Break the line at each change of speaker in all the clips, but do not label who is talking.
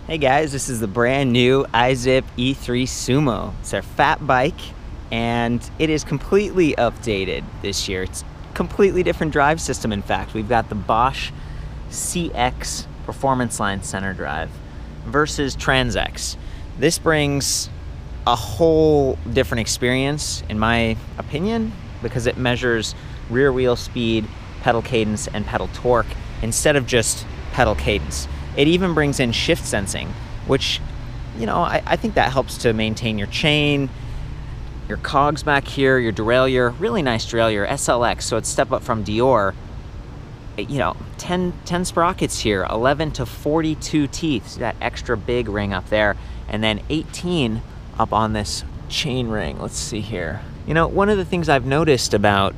Hey guys, this is the brand new IZIP E3 Sumo. It's our fat bike and it is completely updated this year. It's a completely different drive system. In fact, we've got the Bosch CX Performance Line center drive versus TransX. This brings a whole different experience in my opinion because it measures rear wheel speed, pedal cadence, and pedal torque instead of just pedal cadence. It even brings in shift sensing, which, you know, I think that helps to maintain your chain, your cogs back here, your derailleur, really nice derailleur, SLX, so it's step up from Dior. You know, 10 sprockets here, 11 to 42 teeth, see that extra big ring up there, and then 18 up on this chain ring. Let's see here. You know, one of the things I've noticed about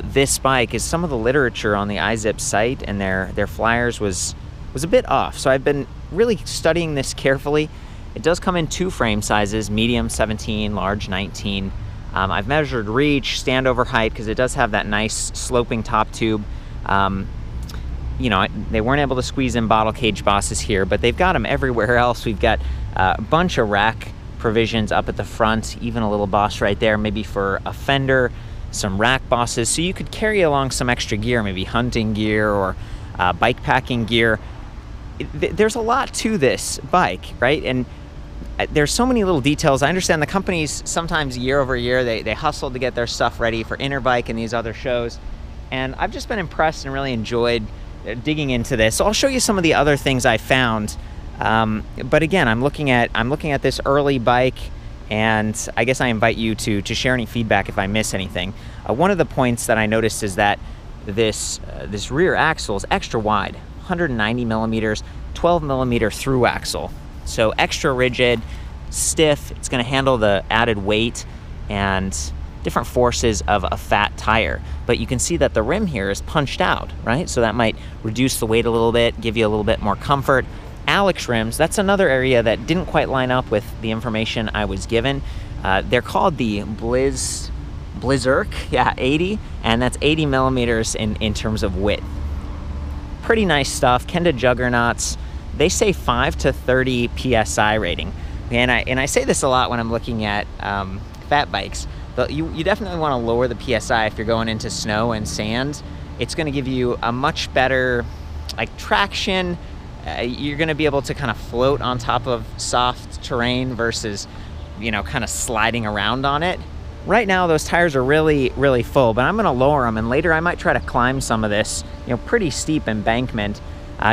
this bike is some of the literature on the IZIP site and their flyers was a bit off. So I've been really studying this carefully. It does come in two frame sizes, medium 17, large 19. I've measured reach, standover height, because it does have that nice sloping top tube. You know, they weren't able to squeeze in bottle cage bosses here, but they've got them everywhere else. We've got a bunch of rack provisions up at the front, even a little boss right there, maybe for a fender, some rack bosses. So you could carry along some extra gear, maybe hunting gear or bike packing gear. There's a lot to this bike, right? And there's so many little details. I understand the companies sometimes year over year, they hustle to get their stuff ready for Interbike and these other shows. And I've just been impressed and really enjoyed digging into this. So I'll show you some of the other things I found. But again, I'm looking at this early bike, and I guess I invite you to share any feedback if I miss anything. One of the points that I noticed is that this rear axle is extra wide. 190 millimeters, 12 millimeter through axle. So extra rigid, stiff. It's going to handle the added weight and different forces of a fat tire. But you can see that the rim here is punched out, right? So that might reduce the weight a little bit, give you a little bit more comfort. Alex rims, that's another area that didn't quite line up with the information I was given. They're called the Blizzerk, yeah, 80, and that's 80 millimeters in terms of width. Pretty nice stuff. Kenda Juggernauts, they say 5 to 30 PSI rating. And I say this a lot when I'm looking at fat bikes, but you definitely want to lower the PSI if you're going into snow and sand. It's going to give you a much better like traction. You're going to be able to kind of float on top of soft terrain versus, you know, kind of sliding around on it. Right now, those tires are really, really full, but I'm going to lower them, and later I might try to climb some of this, you know, pretty steep embankment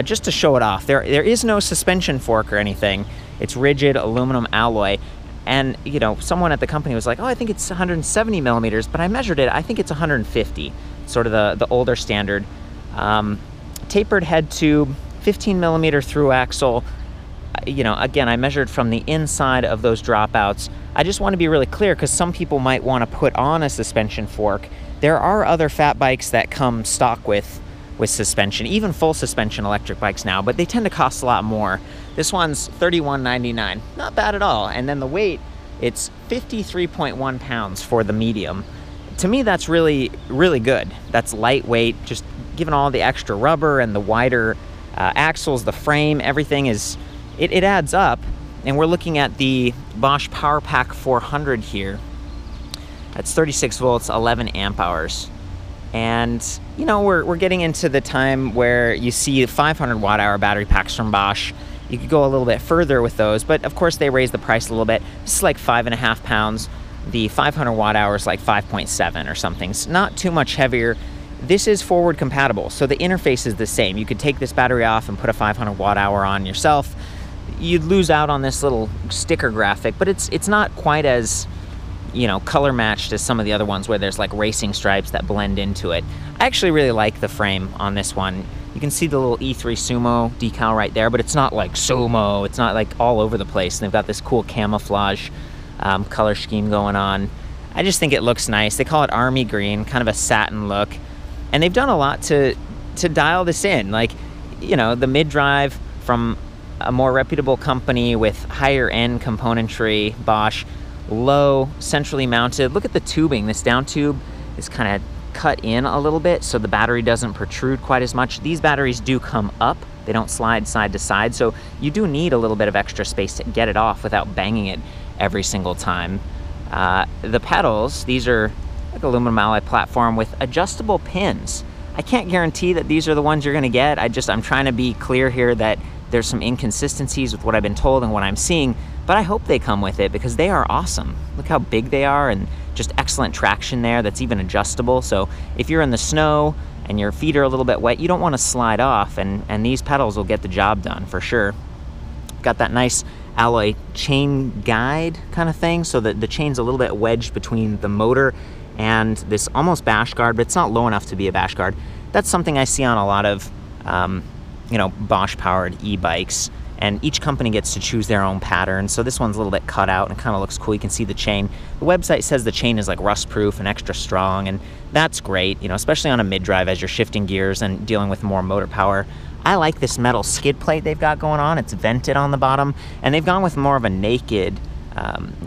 just to show it off. There is no suspension fork or anything. It's rigid aluminum alloy, and, you know, someone at the company was like, oh, I think it's 170 millimeters, but I measured it. I think it's 150, sort of the older standard. Tapered head tube, 15 millimeter through axle. You know, again, I measured from the inside of those dropouts. I just want to be really clear because some people might want to put on a suspension fork. There are other fat bikes that come stock with suspension, even full suspension electric bikes now, but they tend to cost a lot more. This one's $31.99, not bad at all. And then the weight, it's 53.1 pounds for the medium. To me, that's really, really good. That's lightweight, just given all the extra rubber and the wider axles, the frame, everything is, it adds up. And we're looking at the Bosch Power Pack 400 here. That's 36 volts, 11 amp hours. And, you know, we're getting into the time where you see 500 watt hour battery packs from Bosch. You could go a little bit further with those, but of course they raise the price a little bit. This is like 5.5 pounds. The 500 watt hour is like 5.7 or something. It's not too much heavier. This is forward compatible, so the interface is the same. You could take this battery off and put a 500 watt hour on yourself. You'd lose out on this little sticker graphic, but it's not quite as, you know, color matched as some of the other ones where there's like racing stripes that blend into it. I actually really like the frame on this one. You can see the little E3 Sumo decal right there, but it's not like Sumo. It's not like all over the place. And they've got this cool camouflage color scheme going on. I just think it looks nice. They call it army green, kind of a satin look. And they've done a lot to dial this in. Like, you know, the mid-drive from a more reputable company with higher end componentry, Bosch, low, centrally mounted. Look at the tubing. This down tube is kind of cut in a little bit so the battery doesn't protrude quite as much. These batteries do come up They don't slide side to side, so you do need a little bit of extra space to get it off without banging it every single time. The pedals, these are like aluminum alloy platform with adjustable pins. I can't guarantee that these are the ones you're gonna get. I'm trying to be clear here that there's some inconsistencies with what I've been told and what I'm seeing, but I hope they come with it because they are awesome. Look how big they are and just excellent traction there that's even adjustable. So if you're in the snow and your feet are a little bit wet, you don't want to slide off, and these pedals will get the job done for sure. Got that nice alloy chain guide kind of thing, so that the chain's a little bit wedged between the motor and this almost bash guard, but it's not low enough to be a bash guard. That's something I see on a lot of Bosch powered e-bikes, and each company gets to choose their own pattern. So this one's a little bit cut out and it kind of looks cool. You can see the chain. The website says the chain is like rust proof and extra strong, and that's great, especially on a mid-drive as you're shifting gears and dealing with more motor power. I like this metal skid plate they've got going on. It's vented on the bottom, and they've gone with more of a naked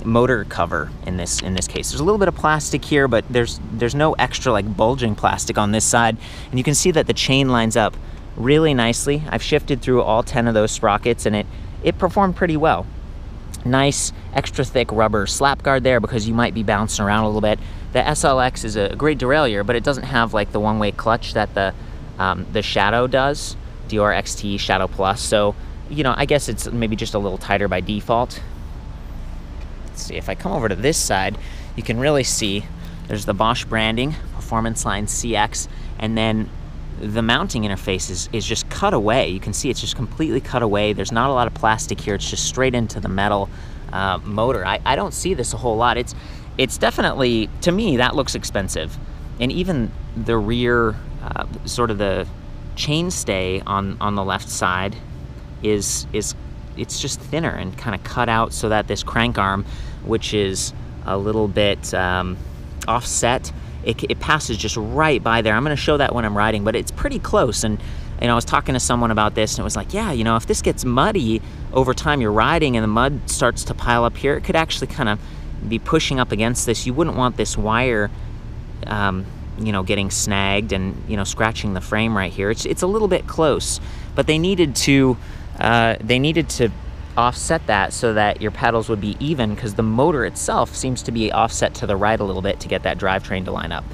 motor cover in this case. There's a little bit of plastic here, but there's no extra like bulging plastic on this side, and you can see that the chain lines up really nicely. I've shifted through all 10 of those sprockets, and it performed pretty well. Nice extra thick rubber slap guard there because you might be bouncing around a little bit. The SLX is a great derailleur, but it doesn't have like the one-way clutch that the Shadow does, Dior XT Shadow Plus. So I guess it's maybe just a little tighter by default. Let's see, if I come over to this side, you can really see there's the Bosch branding, Performance Line CX, and then the mounting interface is just cut away. You can see it's just completely cut away. There's not a lot of plastic here. It's just straight into the metal motor. I don't see this a whole lot. It's definitely, to me, that looks expensive. And even the rear, sort of the chainstay on the left side it's just thinner and kind of cut out so that this crank arm, which is a little bit offset, it passes just right by there. I'm going to show that when I'm riding, but it's pretty close. And I was talking to someone about this, and it was like, yeah, if this gets muddy over time, you're riding and the mud starts to pile up here, it could actually kind of be pushing up against this. You wouldn't want this wire getting snagged and scratching the frame right here. It's a little bit close, but they needed to offset that so that your pedals would be even, because the motor itself seems to be offset to the right a little bit to get that drivetrain to line up.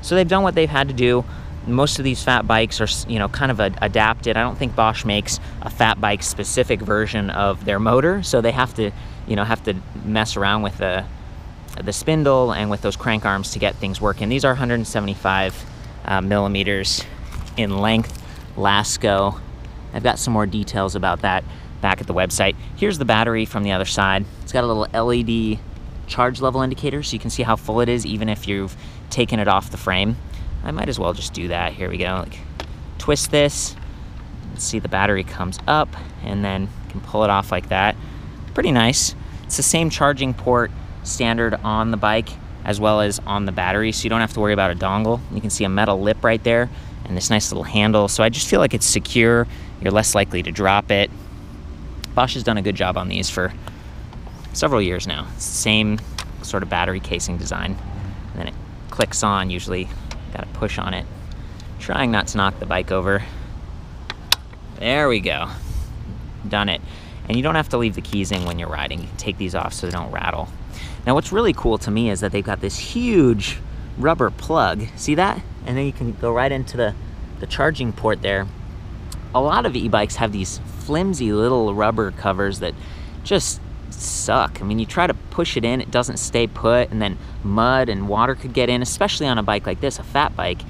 So they've done what they've had to do. Most of these fat bikes are kind of adapted. I don't think Bosch makes a fat bike specific version of their motor, so they have to mess around with the spindle and with those crank arms to get things working. These are 175 millimeters in length, Lasco. I've got some more details about that back at the website. Here's the battery from the other side. It's got a little LED charge level indicator, so you can see how full it is even if you've taken it off the frame. I might as well just do that. Here we go. Twist this. Let's see, the battery comes up, and then you can pull it off like that. Pretty nice. It's the same charging port standard on the bike as well as on the battery, so you don't have to worry about a dongle. You can see a metal lip right there and this nice little handle, so I just feel like it's secure. You're less likely to drop it. Bosch has done a good job on these for several years now. It's the same sort of battery casing design, and then it clicks on. Usually got to push on it, trying not to knock the bike over. There we go, done it. And you don't have to leave the keys in when you're riding. You can take these off so they don't rattle. Now what's really cool to me is that they've got this huge rubber plug, see that? And then you can go right into the charging port there. A lot of e-bikes have these flimsy little rubber covers that just suck. I mean, you try to push it in, it doesn't stay put, and then mud and water could get in, especially on a bike like this, a fat bike.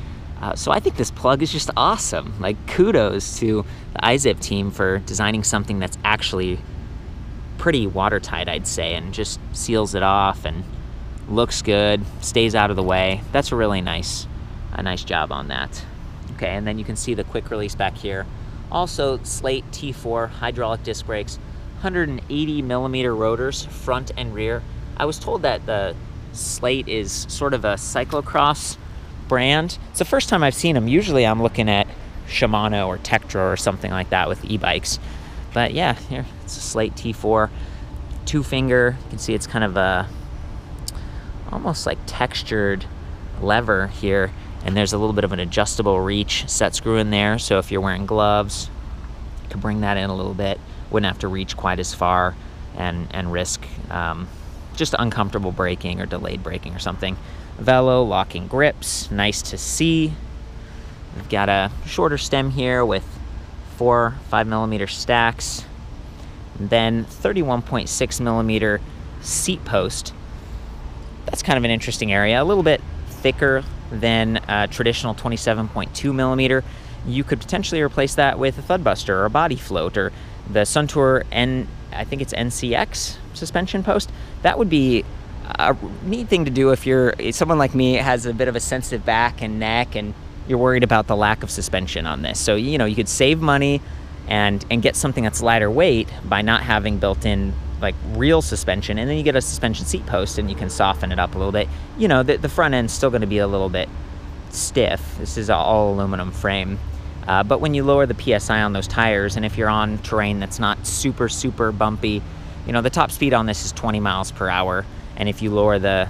So I think this plug is just awesome. Like, kudos to the IZIP team for designing something that's actually pretty watertight, I'd say, and just seals it off and looks good, stays out of the way. That's a really nice job on that. Okay, and then you can see the quick release back here. Also, Slate T4 hydraulic disc brakes, 180 millimeter rotors, front and rear. I was told that the Slate is sort of a cyclocross brand. It's the first time I've seen them. Usually I'm looking at Shimano or Tektro or something like that with e-bikes. But yeah, here, it's a Slate T4, two finger. You can see it's kind of a almost like textured lever here, and there's a little bit of an adjustable reach set screw in there, so if you're wearing gloves, to bring that in a little bit. Wouldn't have to reach quite as far and risk just uncomfortable braking or delayed braking or something. Velo locking grips, nice to see. We've got a shorter stem here with 4 5mm stacks. And then 31.6mm seat post. That's kind of an interesting area, a little bit thicker than a traditional 27.2mm. You could potentially replace that with a Thudbuster or a body float or the Suntour I think it's NCX suspension post. That would be a neat thing to do if you're someone like me, has a bit of a sensitive back and neck and you're worried about the lack of suspension on this. So, you know, you could save money and get something that's lighter weight by not having built-in like real suspension, and then you get a suspension seat post and you can soften it up a little bit. You know, the front end's still going to be a little bit stiff. This is all aluminum frame. But when you lower the PSI on those tires, and if you're on terrain that's not super, super bumpy, you know, the top speed on this is 20 miles per hour. And if you lower the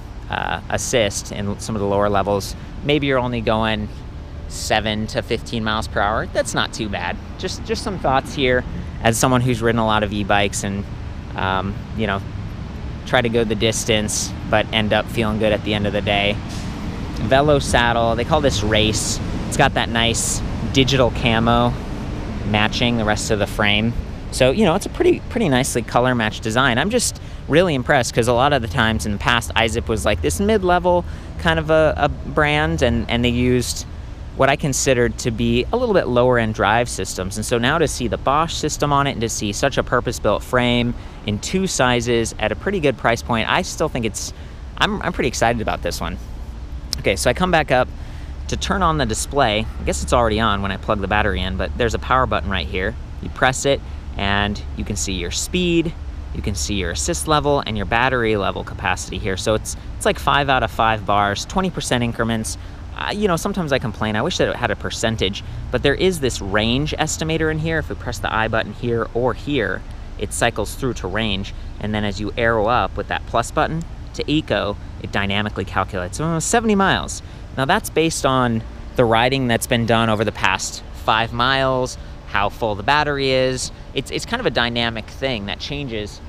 assist in some of the lower levels, maybe you're only going 7 to 15 miles per hour. That's not too bad. Just some thoughts here as someone who's ridden a lot of e-bikes and, you know, try to go the distance, but end up feeling good at the end of the day. Velo saddle, they call this race. It's got that nice digital camo matching the rest of the frame. So, you know, it's a pretty nicely color matched design. I'm just really impressed because a lot of the times in the past, IZIP was like this mid-level kind of a brand, and they used what I considered to be a little bit lower end drive systems. And so now to see the Bosch system on it and to see such a purpose-built frame in 2 sizes at a pretty good price point, I still think I'm pretty excited about this one. Okay, so I come back up to turn on the display. I guess it's already on when I plug the battery in, but there's a power button right here. You press it and you can see your speed, you can see your assist level and your battery level capacity here. So it's like 5 out of 5 bars, 20% increments. You know, sometimes I complain, I wish that it had a percentage, but there is this range estimator in here. If we press the I button here or here, it cycles through to range, and then as you arrow up with that plus button to eco, it dynamically calculates 70 miles. Now that's based on the riding that's been done over the past 5 miles, how full the battery is. It's kind of a dynamic thing that changes.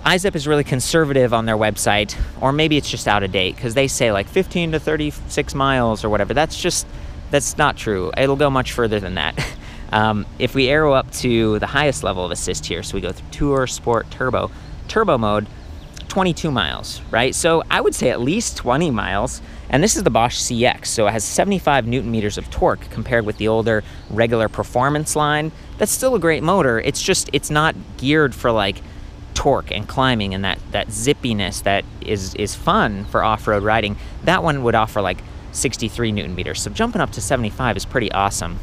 IZIP is really conservative on their website, or maybe it's just out of date because they say like 15 to 36 miles or whatever. That's not true. It'll go much further than that. If we arrow up to the highest level of assist here, so we go through Tour, Sport, Turbo mode, 22 miles, right? So I would say at least 20 miles. And this is the Bosch CX, so it has 75 Newton meters of torque compared with the older regular Performance Line. That's still a great motor. It's not geared for like torque and climbing and that zippiness that is fun for off-road riding. That one would offer like 63 Newton meters. So jumping up to 75 is pretty awesome.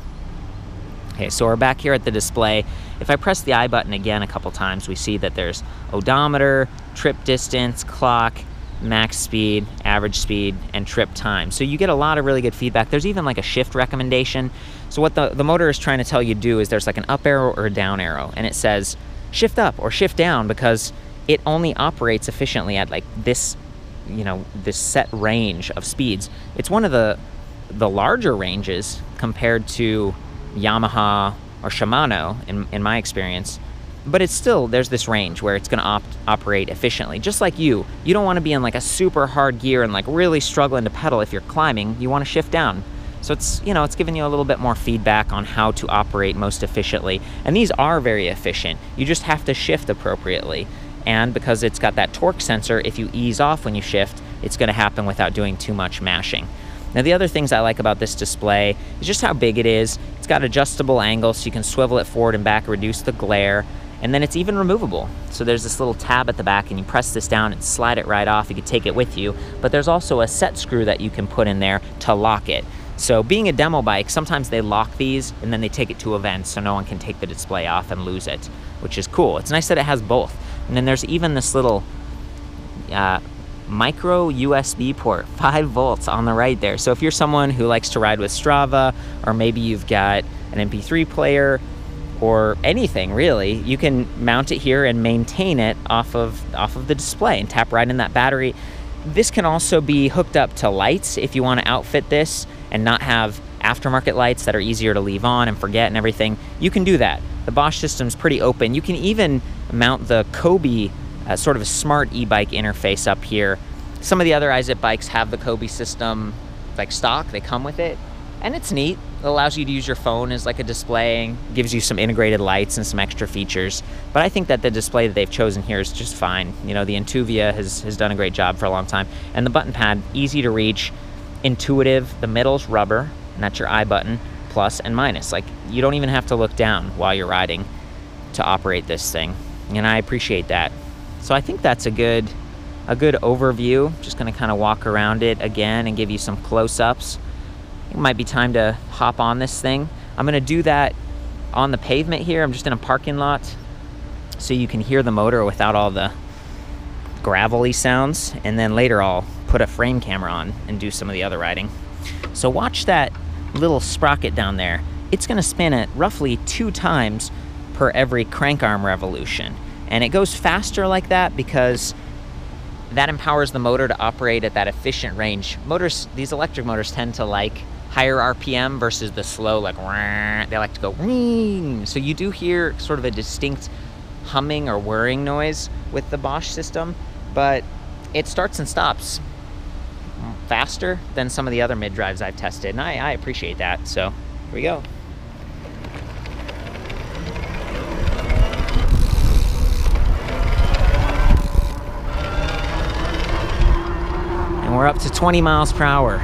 Okay, so we're back here at the display. If I press the I button again a couple times, we see that there's odometer, trip distance, clock, max speed, average speed, and trip time. So you get a lot of really good feedback. There's even like a shift recommendation. So what the motor is trying to tell you to do is there's like an up arrow or a down arrow, and it says shift up or shift down because it only operates efficiently at like this, you know, this set range of speeds. It's one of the larger ranges compared to Yamaha or Shimano in my experience, but it's still, there's this range where it's going to operate efficiently. Just like you don't want to be in like a super hard gear and like really struggling to pedal. If you're climbing, you want to shift down. So it's, you know, it's giving you a little bit more feedback on how to operate most efficiently. And these are very efficient. You just have to shift appropriately. And because it's got that torque sensor, if you ease off when you shift, it's going to happen without doing too much mashing. Now the other things I like about this display is just how big it is. It's got adjustable angles so you can swivel it forward and back, reduce the glare, and then it's even removable. So there's this little tab at the back and you press this down and slide it right off. You can take it with you, but there's also a set screw that you can put in there to lock it. So being a demo bike, sometimes they lock these and then they take it to events so no one can take the display off and lose it, which is cool. It's nice that it has both. And then there's even this little micro USB port, 5 volts on the right there. So if you're someone who likes to ride with Strava, or maybe you've got an MP3 player or anything really, you can mount it here and maintain it off of the display and tap right in that battery. This can also be hooked up to lights if you want to outfit this and not have aftermarket lights that are easier to leave on and forget and everything, you can do that. The Bosch system's pretty open. You can even mount the Kobe, sort of a smart e-bike interface up here. Some of the other IZIP bikes have the Kobe system like stock, they come with it, and it's neat. It allows you to use your phone as like a display and gives you some integrated lights and some extra features. But I think that the display that they've chosen here is just fine. You know, the Intuvia has done a great job for a long time. And the button pad, easy to reach, intuitive. The middle's rubber, and that's your I button, plus and minus. Like, you don't even have to look down while you're riding to operate this thing. And I appreciate that. So I think that's a good overview. Just gonna kind of walk around it again and give you some close-ups. It might be time to hop on this thing. I'm gonna do that on the pavement here. I'm just in a parking lot, so you can hear the motor without all the gravelly sounds. And then later I'll put a frame camera on and do some of the other riding. So watch that little sprocket down there. It's gonna spin at roughly 2 times per every crank arm revolution. And it goes faster like that because that empowers the motor to operate at that efficient range. Motors, these electric motors tend to like higher RPM versus the slow, like, they like to go, ring. So you do hear sort of a distinct humming or whirring noise with the Bosch system, but it starts and stops faster than some of the other mid-drives I've tested, and I appreciate that. So here we go. And we're up to 20 miles per hour.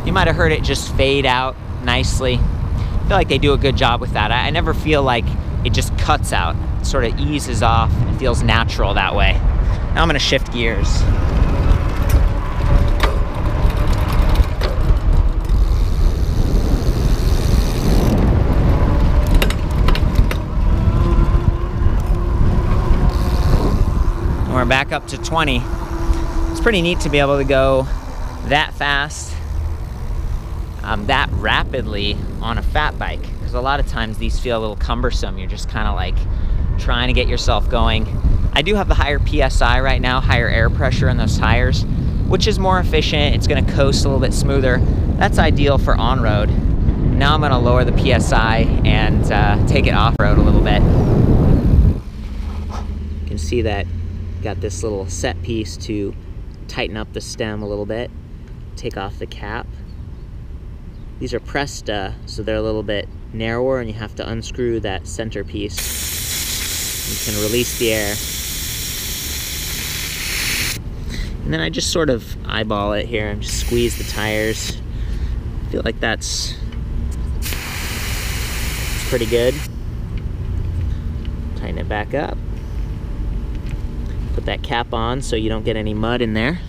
You might have heard it just fade out nicely. I feel like they do a good job with that. I never feel like it just cuts out. It sort of eases off. It feels natural that way. Now I'm gonna shift gears. And we're back up to 20. It's pretty neat to be able to go that fast, that rapidly on a fat bike, because a lot of times these feel a little cumbersome. You're just kind of like trying to get yourself going. I do have the higher PSI right now, higher air pressure in those tires, which is more efficient. It's gonna coast a little bit smoother. That's ideal for on-road. Now I'm gonna lower the PSI and take it off-road a little bit. You can see that got this little set piece to tighten up the stem a little bit, take off the cap. These are pressed, so they're a little bit narrower, and you have to unscrew that center piece. You can release the air. And then I just sort of eyeball it here and just squeeze the tires. I feel like that's pretty good. Tighten it back up. Put that cap on so you don't get any mud in there.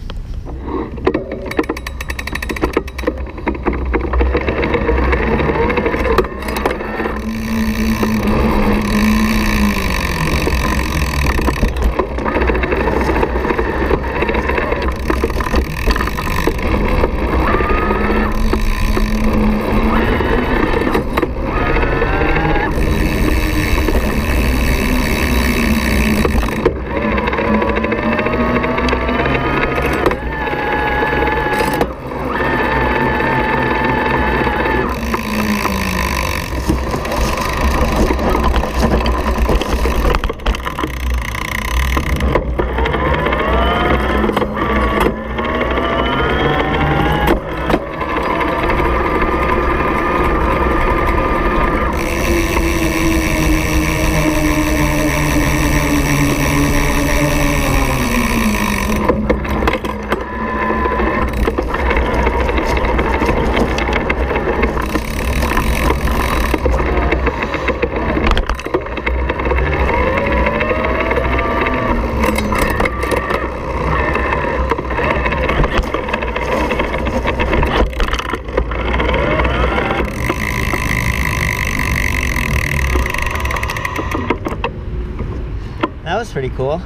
That was pretty cool.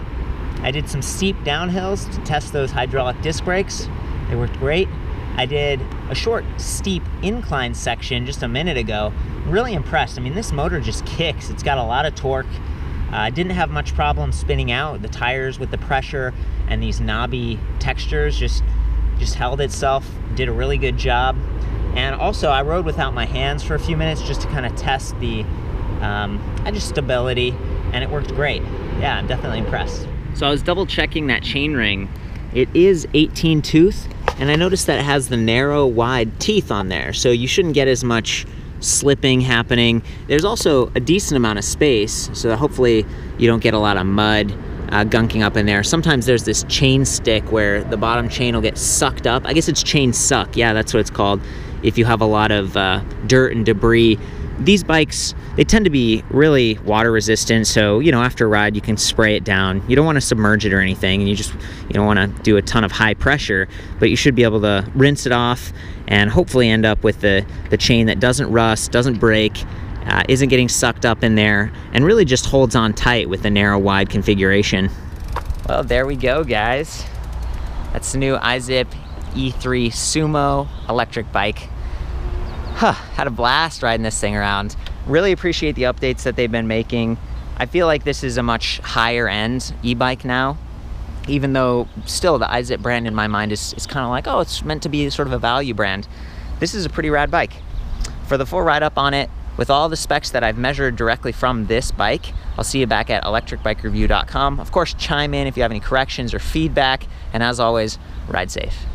I did some steep downhills to test those hydraulic disc brakes. They worked great. I did a short, steep incline section just a minute ago. Really impressed. I mean, this motor just kicks. It's got a lot of torque. Didn't have much problem spinning out. The tires with the pressure and these knobby textures just just held itself, did a really good job. And also I rode without my hands for a few minutes just to kind of test the just stability, and it worked great. Yeah, I'm definitely impressed. So I was double checking that chainring. It is 18 tooth, and I noticed that it has the narrow, wide teeth on there, so you shouldn't get as much slipping happening. There's also a decent amount of space, so that hopefully you don't get a lot of mud gunking up in there. Sometimes there's this chain stick where the bottom chain will get sucked up. I guess it's chain suck, yeah, that's what it's called, if you have a lot of dirt and debris. These bikes, they tend to be really water resistant, so you know, after a ride you can spray it down. You don't want to submerge it or anything, and you don't want to do a ton of high pressure, but you should be able to rinse it off and hopefully end up with the chain that doesn't rust, doesn't break, isn't getting sucked up in there, and really just holds on tight with the narrow wide configuration. Well, there we go, guys. That's the new IZIP E3 Sumo electric bike. Had a blast riding this thing around. Really appreciate the updates that they've been making. I feel like this is a much higher end e-bike now, even though still the IZIP brand in my mind is kind of like, oh, it's meant to be sort of a value brand. This is a pretty rad bike. For the full ride up on it, with all the specs that I've measured directly from this bike, I'll see you back at ElectricBikeReview.com. Of course, chime in if you have any corrections or feedback, and as always, ride safe.